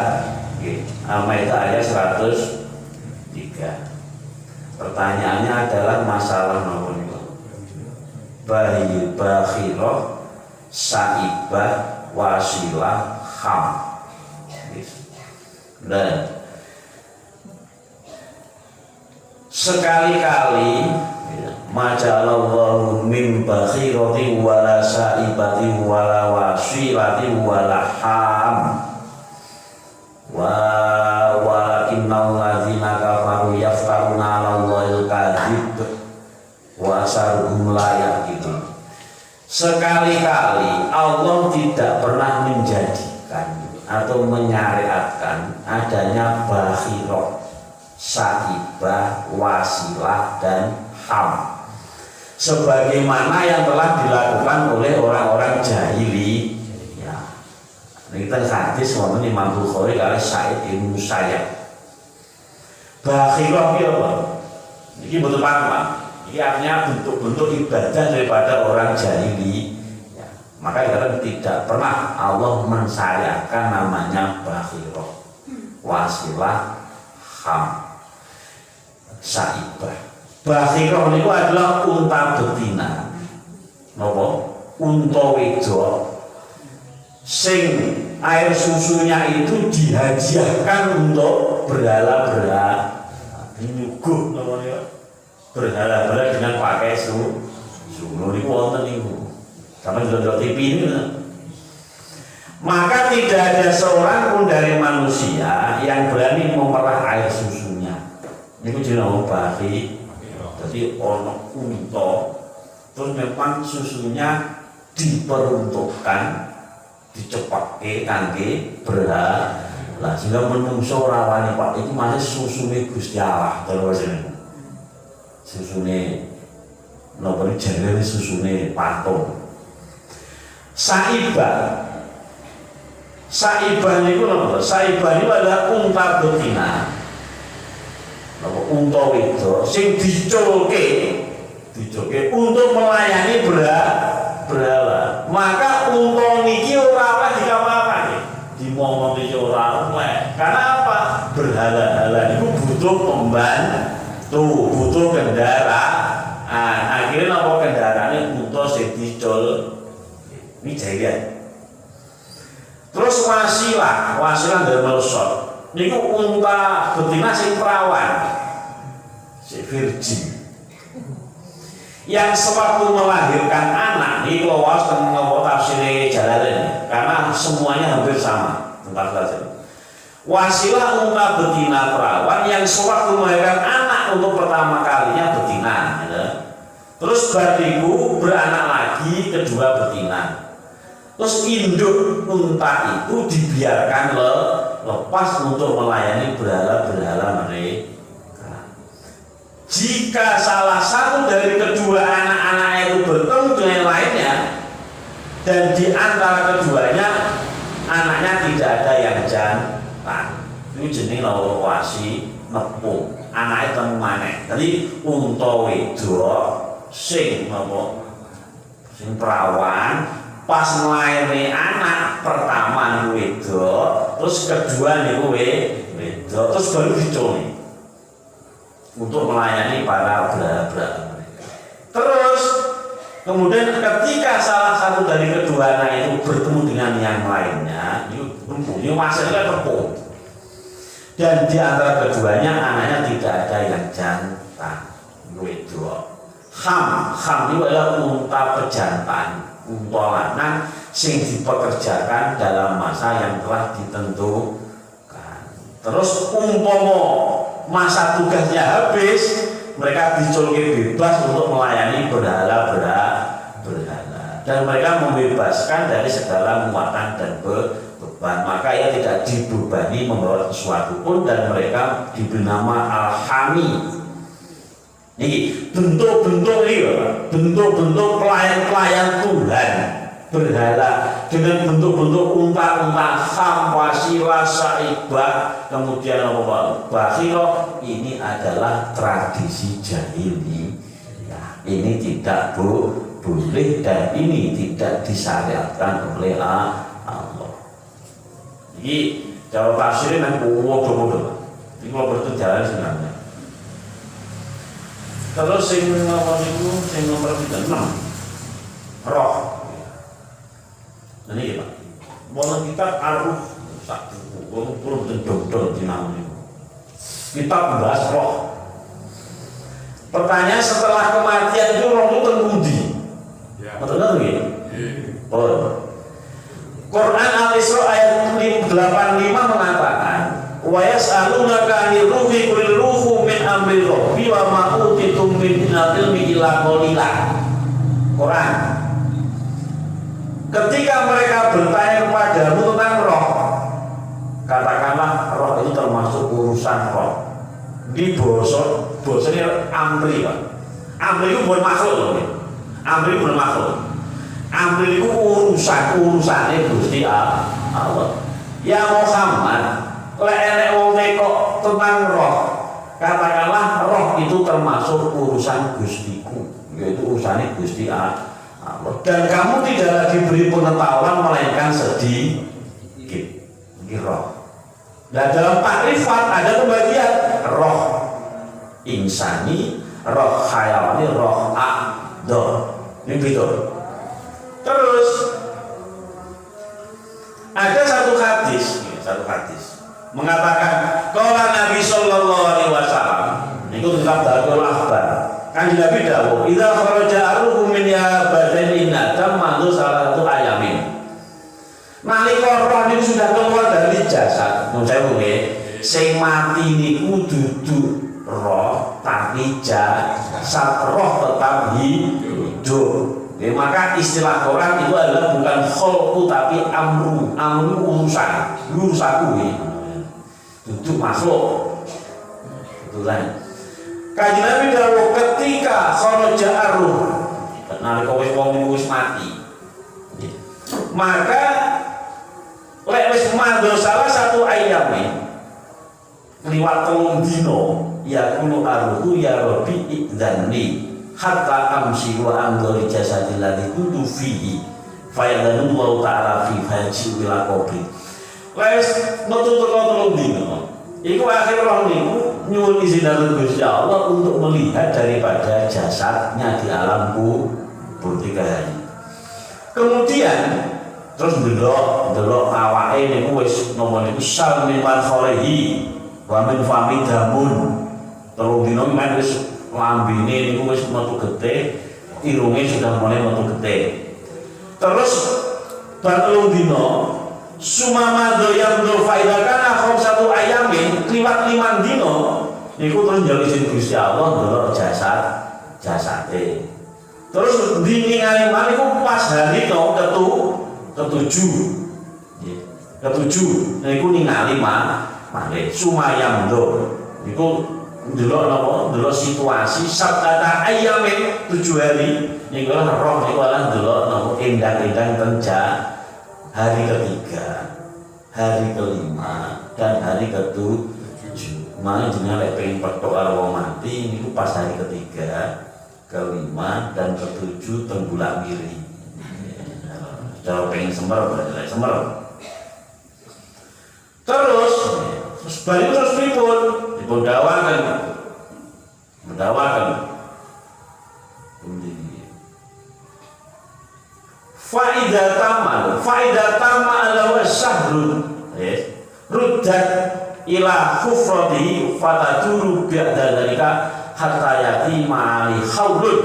Al-Maidah ayat 103. Pertanyaannya adalah masalah nomor 5. Bakhirah, saibah, wasilah, ham. Dan sekali-kali majalallahu min bakhirati wala saibati wala wasilati wala ham walakinnal ladzina kafaru yaftaruna 'ala Allahil kadzib wa asaruhum la yaqilun. Sekali-kali Allah tidak pernah menjadikan atau menyariatkan adanya bakhirah, saibah, wasilah dan ham sebagaimana yang telah dilakukan oleh orang-orang jahili. Ya. Ini kita hadis wonten Imam Bukhari kali Sa'id bin Musayyab. Bakhirah apa? Ini betul paham. Ini artinya bentuk-bentuk ibadah daripada orang jahili. Ya. Maka kita tidak pernah Allah mensyariatkan namanya bakhirah, wasilah, ham, saibah. Bakhirah itu adalah unta betina, nopo unta wedok, sing air susunya itu dihadiahkan untuk berhala-berhala, nyuguh namanya berhala-berhala dengan pakai susu. Ini wonten niku. Sampai sudah TV ini. Maka tidak ada seorang pun dari manusia yang berani memerah air susunya. Niku jenenge bakhir. Jadi ono unta terus memang susunya diperuntukkan dicepakke kangge berhala. Lah sehingga menungso ora wani Pak iki masih susune Gusti Allah terus ini. Susune napa jenenge susune patung. Saibah. Saibah niku napa? Saibah niku adalah unta betina. Napa unta wedok sing diculke untuk melayani berhala. Maka unta niki ora oleh dikapa-kapake. Dimomong iki ora oleh. Karena apa? Berhala-hala niku butuh pembantu, butuh kendaraan. Akhirnya napa kendaraane unta sing dicul. Ini jahiliat. Terus wasilah dari melosot. Niku unta betina sing perawan, si virgin, yang sewaktu melahirkan anak. Ini kalau was tentang tafsir Jalalain, karena semuanya hampir sama tentang tafsir. Wasilah unta betina perawan yang sewaktu melahirkan anak untuk pertama kalinya betina. Ya. Terus bariku beranak lagi kedua betina. Terus induk unta itu dibiarkan lepas untuk melayani berhala-berhala mereka. Jika salah satu dari kedua anak-anak itu bertemu dengan lainnya dan di antara keduanya anaknya tidak ada yang jantan, itu jenis wasi nepung. Anaknya temu maneh. Jadi unta wedok sing perawan pas nglairne anak pertama niku wedok, terus kedua niku wedok, terus baru diculi untuk melayani para berhala mereka. Terus kemudian ketika salah satu dari kedua anak itu bertemu dengan yang lainnya, ini masalahnya tepung. Dan di antara keduanya anaknya tidak ada yang jantan, wedok. Ham itu adalah unta pejantan. Unta lanang sing dipekerjakan dalam masa yang telah ditentukan. Terus umpama masa tugasnya habis, mereka diculke bebas untuk melayani berhala. Dan mereka membebaskan dari segala muatan dan beban. Maka ia tidak dibebani membawa sesuatu pun, dan mereka diberi nama Al-Hami. Ini bentuk-bentuk pelayan-pelayan Tuhan berhala dengan bentuk-bentuk unta-unta, ham, wasilah, saibah, kemudian bakhirah. Ini adalah tradisi jahili. Ya, ini tidak boleh dan ini tidak disyariatkan oleh Allah. Jadi jawab tafsirnya nanti bodoh-bodoh. Ini kalau berjalan sebenarnya. Terus sing nomor 6 roh. Ini kita mau kita aruf satu, belum tentu dong dinamanya. Kita bahas roh. Pertanyaan setelah kematian itu roh itu terpundi. Ya. Betul nggak begini? Oh. Quran Al-Isra ayat 85 mengatakan, wa yas'alunaka 'anil ruhi qul ruhu min amri rabbi wa ma utitum min ilmi illa qalila. Quran. Ketika mereka bertanya kepadamu tentang roh, katakanlah roh itu termasuk urusan roh. Di bosone amri, Pak. Amri itu bukan makhluk loh. Amri itu bukan makhluk. Amri itu urusannya Gusti Allah. Ya Muhammad, lek enek wong teko tentang roh, katakanlah roh itu termasuk urusan Gustiku, yaitu urusannya Gusti Allah. Dan kamu tidak diberi pengetahuan melainkan sedikit. Ini roh. Nah dalam takrifat ada pembagian roh insani, roh khayawani, roh aqdar. Ini betul. Terus ada satu hadis mengatakan qala Nabi sallallahu alaihi wasallam, itu dalam Darul Akhbar. Kan Nabi dawuh, "Idza kharaja arruhu min ya badani nadam mandu salah satu ayamin." Nalika roh niku sudah keluar dari jasad, mun saya nggih, sing mati niku dudu roh tapi jasad, roh tetap hidup. Ya, maka istilah Quran itu adalah bukan kholqu tapi amru. Amru urusanku ya. Duduk makhluk. Betulan. Kanjeng Nabi dawuh ketika kharaja arruh, nalika wong wis mati. Maka lek wis mandho salah satu ayam liwat 3 dina ya kulo arruhu ya rabbi idzanni hatta amsi wa anggori jasadil ladzi kuntu fihi fayadanu wa ta'ala fi haji ila qabri. Wes metu teko 3 dina. Iku akhir roh niku nyuwun izin dari Gusti Allah untuk melihat daripada jasadnya di alam kubur 3 hari. Kemudian terus ndelok awake niku wis nomor niku sal min kharihi wa min fami damun. 3 dina men wis lambene niku wis metu getih, irunge sudah mulai metu getih. Terus bar 3 dina sumama doyam do faidakan akhom satu ayamin liwat 5 dina niku terus njaluk izin Gusti Allah ndelok jasade. Terus diningali niku pas hari ketujuh. Nggih. Ketujuh niku ningali malih sumayam do niku ndelok napa ndelok situasi sabta ayamin 7 hari niku roh niku ala ndelok napa endang-endang tenja hari ketiga, hari kelima, dan hari ketujuh. Makanya jenengan lek pengen petok karo wong mati niku pas hari ketiga, kelima, dan ketujuh tenggulak miri. Kalau pengen semer berarti semer. Terus balik terus dipun dawakan. Faidah tama ala syahrun ruddat ila kufrati fataduru bi'da dalika hatta yati ma'ali khawlun.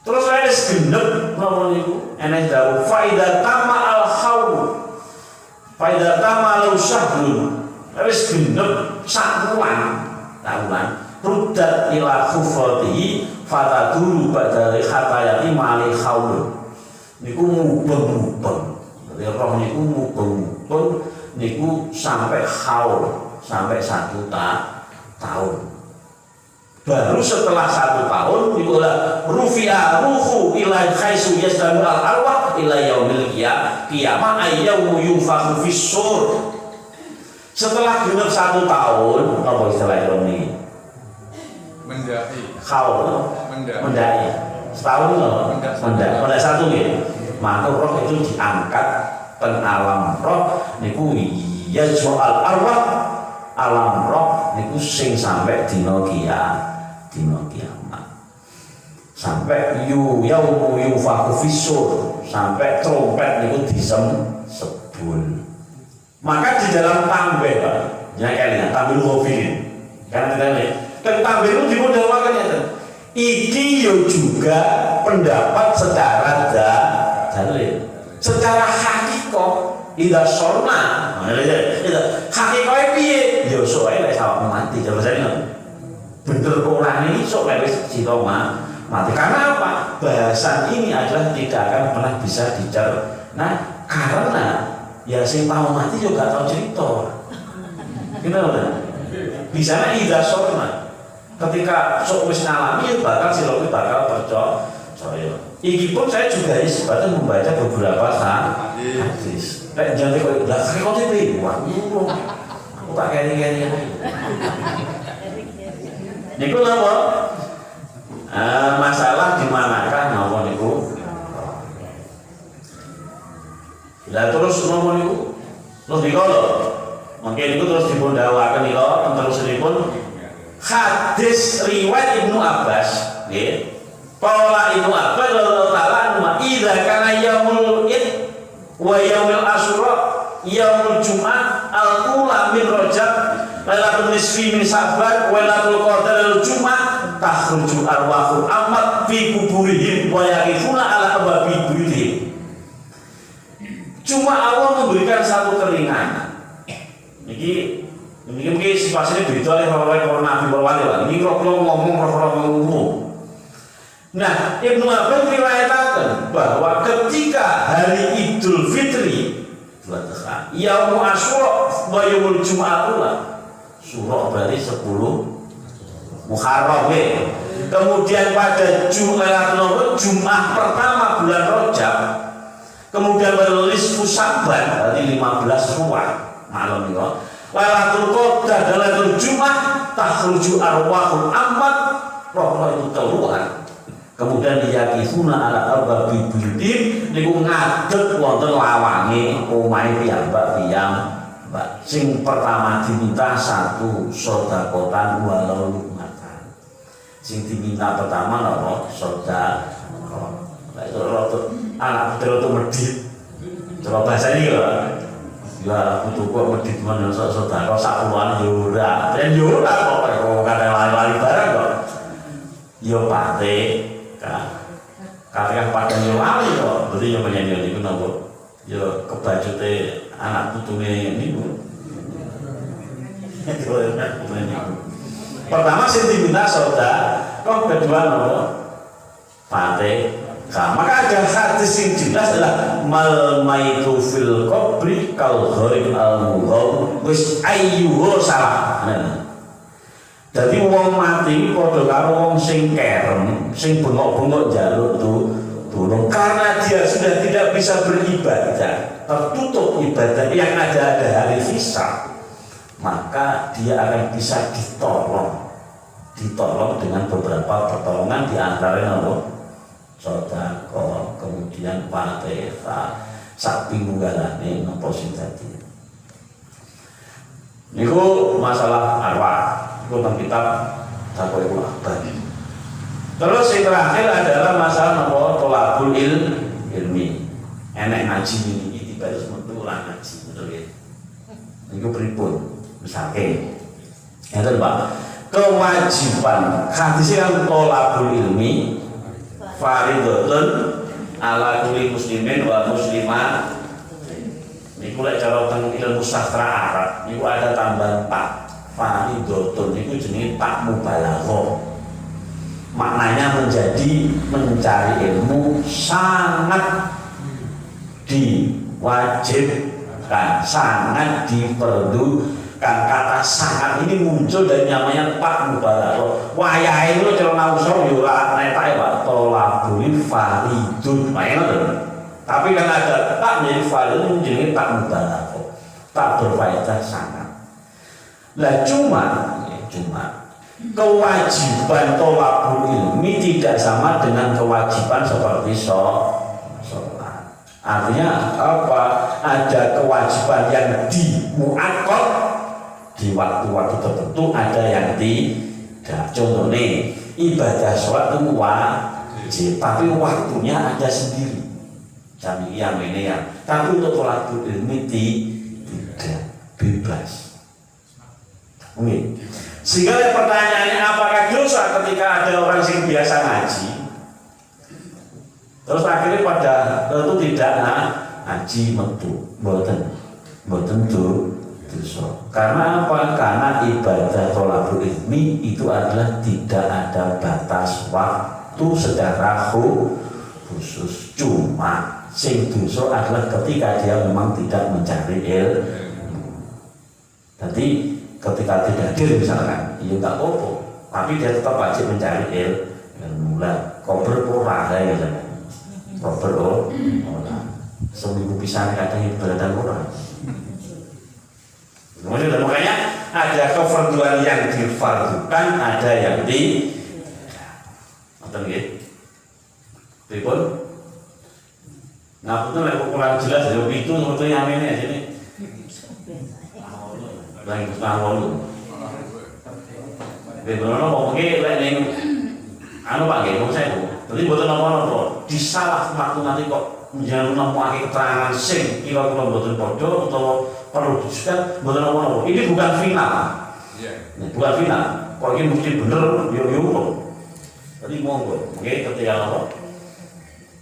Terus saya segenep ngomong itu enak jauh faidah tama al khawl faidah tama ala syahrun saya segenep sakuan tahunan ruddat ila kufrati fataduru badari khatayati mali khawlun niku mubeng-mubeng roh niku mubeng-mubeng niku sampai haul sampai 1 tahun. Baru setelah 1 tahun niku rufi'a ruhu ila khaisu yasdamu al arwah ila yaumil qiyamah ayyaumu yunfakhu fis-sur. Setelah genep 1 tahun apa istilah ini? Mendai. Haul mendai. Setahun loh. Mendak 1 nggih. Maka roh itu diangkat ten alam roh niku ya soal arwah alam roh niku sing sampai dina kiamat sampai yaumu yunfakhu fis-sur sampai trompet niku disembul. Maka di dalam tambah Pak jangan kalian tampil ghafilin kan kita lihat Tambah itu dimodalkan ya. Iki yo juga pendapat secara dalil. Secara hakikoh ida sorna. Hakikohnya piye? Yo soalnya lek sawah mati coba saya bener orang ini sok lek wis mati. Karena apa? Bahasan ini adalah tidak akan pernah bisa dicerna karena ya sing tahu mati juga tahu cerita. Kenapa? Di sana ida sorna. Ketika sok wis ngalami bakal silowi bakal percaya. Iki pun saya juga sebatas membaca beberapa hadis. Lek jangan kok lah kok iki wah aku tak keri-keri. Niku napa? Masalah di manakah napa niku? Lah terus napa niku? Lebih kalau mungkin itu terus dipundawaken nika terusipun hadis riwayat Ibnu Abbas nggih. Qala Ibnu Abbas radhiyallahu ta'ala anhu idza kana yaumul id wa yaumul asyura yaumul jum'ah al-ula min rajab lailatul nisfi min sya'ban wa lailatul qadar al-jum'ah takhruju arwahul amat fi kuburihim wa yaqifuna ala ababi buyutihim. Cuma Allah memberikan satu keringanan. Niki mungkin situasinya beda oleh para nabi wali lah. Ini kalau ngomong umum. Nah, Ibnu Abbas meriwayatkan bahwa ketika hari Idul Fitri, Yaumul Asyura wa Yaumul Jum'ah surah berarti 10 Muharram ya. Kemudian pada Jum'ah pertama bulan Rajab, kemudian berlis Sya'ban berarti 15 ruah malam itu. Lailatul Qadar dan Lailatul Jum'ah takhruju arwahul amat, roh itu keluar. Kemudian diyakifuna ala arbabi buyutin niku ngadeg wonten lawange omahe piyambak piyambak. Sing pertama diminta satu sedekah walau lumatan. Sing diminta pertama napa? Sedekah. Lah itu anak putra medhit. Coba bahasa ini ya. Ya putu kok medhit men sedekah sak puluhan yo ora. Ben yo ora kok kadang lali-lali barang kok. Yo pate kalian pada nyolali kok, berarti yang menyanyi itu nopo, yo kebajute anak putune ini bu. Pertama sih diminta soda, kok kedua nopo, pate. Maka ada hadis yang jelas adalah mal maitu fil qabri kal gharib al mughawm wis ayyuhu salah. Jadi wong mati padha karo wong sing kerem, sing bengok-bengok njaluk tulung karena dia sudah tidak bisa beribadah, tertutup ibadah yang ada hari hisab, maka dia akan bisa ditolong dengan beberapa pertolongan di antaranya sedekah, kemudian fatihah, sak pinunggalane napa sing dadi. Niku masalah arwah. Itu tentang kitab Taqwaul Akbar. Terus yang terakhir adalah masalah nomor tolabul ilmi. Enek ngaji ini tiba itu semuanya ngaji betul ya. Itu pripun misalnya. Yang Pak, kewajiban hadis yang tolabul ilmi fardhun ala kulli muslimin wa muslimah. Niku lek cara teng ilmu sastra Arab niku ada tambahan pak. Fardhun itu jenis tak mubalaghah. Maknanya menjadi mencari ilmu sangat diwajibkan, sangat diperlukan. Kata sangat ini muncul dari namanya tak mubalaghah. Wayahe itu cara nausor yo ora netak Pak tolabul faridun. Tapi kan ada tak menjadi faridun jenis tak mubalaghah. Tak berfaedah sangat. Lah cuma kewajiban tolabul ilmi tidak sama dengan kewajiban seperti sholat. Artinya apa? Ada kewajiban yang dimuakkad di waktu-waktu tertentu, ada yang tidak. Contohnya ibadah sholat itu wajib, tapi waktunya ada sendiri. Jami'iyah ini ya. Tapi untuk tolabul ilmi tidak bebas. Sehingga pertanyaannya, apakah dosa ketika ada orang yang biasa ngaji terus akhirnya pada itu tidak ngaji metu, mboten dosa. Karena apa? Karena ibadah thalabul ilmi itu adalah tidak ada batas waktu secara khusus. Cuma sing dosa adalah ketika dia memang tidak mencari ilmu. Jadi ketika tidak hadir misalkan, ya nggak apa-apa, tapi dia tetap wajib mencari ilmu. Lah, kober ora ya misalkan. Kober ora. Seminggu pisan kadang ibadah ora. Makanya ada kefarduan yang difardukan, ada yang di. Nonton nggih. Pripun? Ngapunten lek kurang jelas ya itu sebetulnya amene sini. Lagi tahun. Bener kok mengke lek ning anu Pak nggih, saya itu. Dadi mboten napa-napa, disalah waktu nanti kok njaluk nemokake keterangan sing kira-kira mboten padha utawa perlu disebut mboten napa-napa. Ini bukan final. Iya. Bukan final. Kok ini mesti bener yo. Jadi monggo, nggih ketika apa?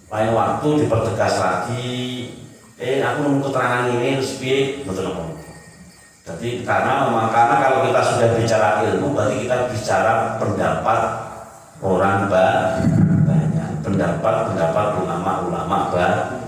Lain waktu dipertegas lagi, aku nemu keterangan ini terus piye mboten napa. Jadi karena kalau kita sudah bicara ilmu berarti kita bicara pendapat orang banyak, pendapat ulama banyak.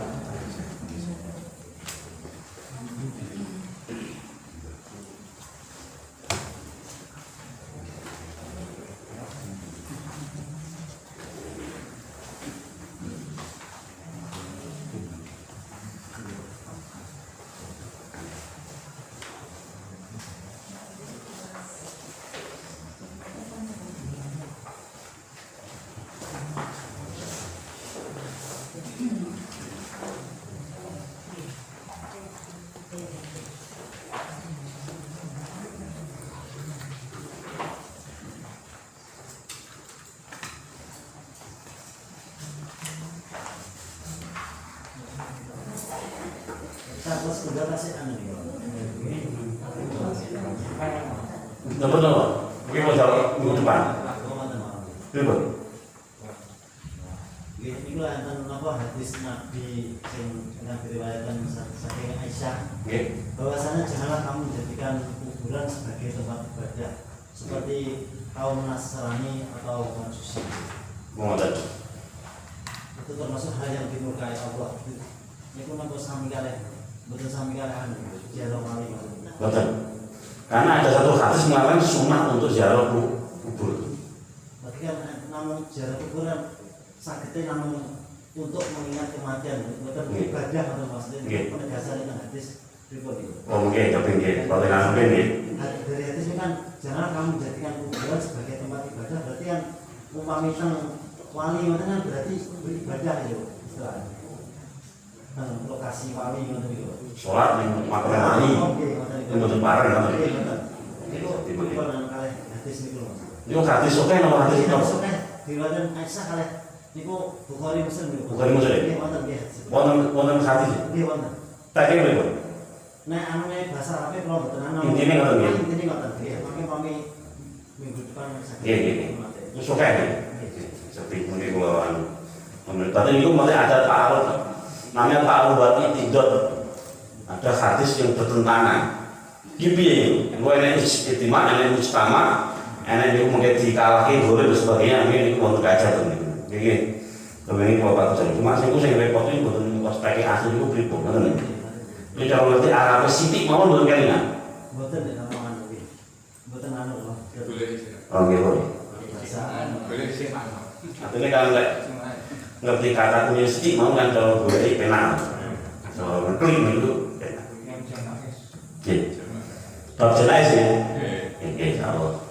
Terus udah kasih anu nih. Betul. Mungkin mau jawab minggu depan. Betul. Ini lah tentang apa hadis Nabi yang diriwayatkan saking Aisyah. Bahwasanya janganlah kamu menjadikan kuburan sebagai tempat ibadah seperti kaum Nasrani atau Majusi. Itu termasuk hal yang dimurkai Allah. Ini pun aku sami kalian. Betul sami kalian ziarah wali. Betul. Karena ada satu hadis mengatakan sunah untuk ziarah kubur. Berarti kan namun ziarah kubur kan sakitnya namun untuk mengingat kematian, bukan ibadah atau maksudnya penegasan itu hadis report itu. Oh mungkin tapi nggih, kalau nggak mungkin nggih. Dari hadis ini kan jangan kamu menjadikan kuburan sebagai tempat ibadah. Berarti kan umpami wali itu kan berarti beribadah itu. Lokasi wali itu. Sholat di makam wali. Itu betul parah kan? Itu bukan kali hadis itu. Itu hadis oke nomor hadis itu. Oke, riwayat Aisyah kali. Niku Bukhari Muslim. Bukhari Muslim. Nggih wonten nggih. Wonten hadis. Nggih wonten. Tak kira berapa? Nek anune bahasa Arab kula mboten ana. Intine ngoten nggih. Intine ngoten nggih. Mami minggu depan saged. Nggih. Wis oke nggih. Seperti mungkin kula anu. Tadi itu mulai ada ta'aruf. Namanya ta'aruf berarti tidak ada hadis yang bertentangan. Piye? Engko enek istimewa, enek mustama, enek iku mungkin dikalahke boleh dan sebagainya, ini wonten kaca to niku. Nggih. Ini Bapak Tuhan. Cuma sing repot iki mboten niku spek asli niku pripun ngoten niku. Ini kalau ngerti Arab sithik mawon mboten kelingan. Mboten nek omongan iki. Mboten anu lho. Oh nggih, Bu. Boleh sih anu. Artinya kalau ngerti kata punya sithik mau kan kalau golek penak. So, klik itu penak. Nggih. Bab jenais ya. Nggih, insyaallah.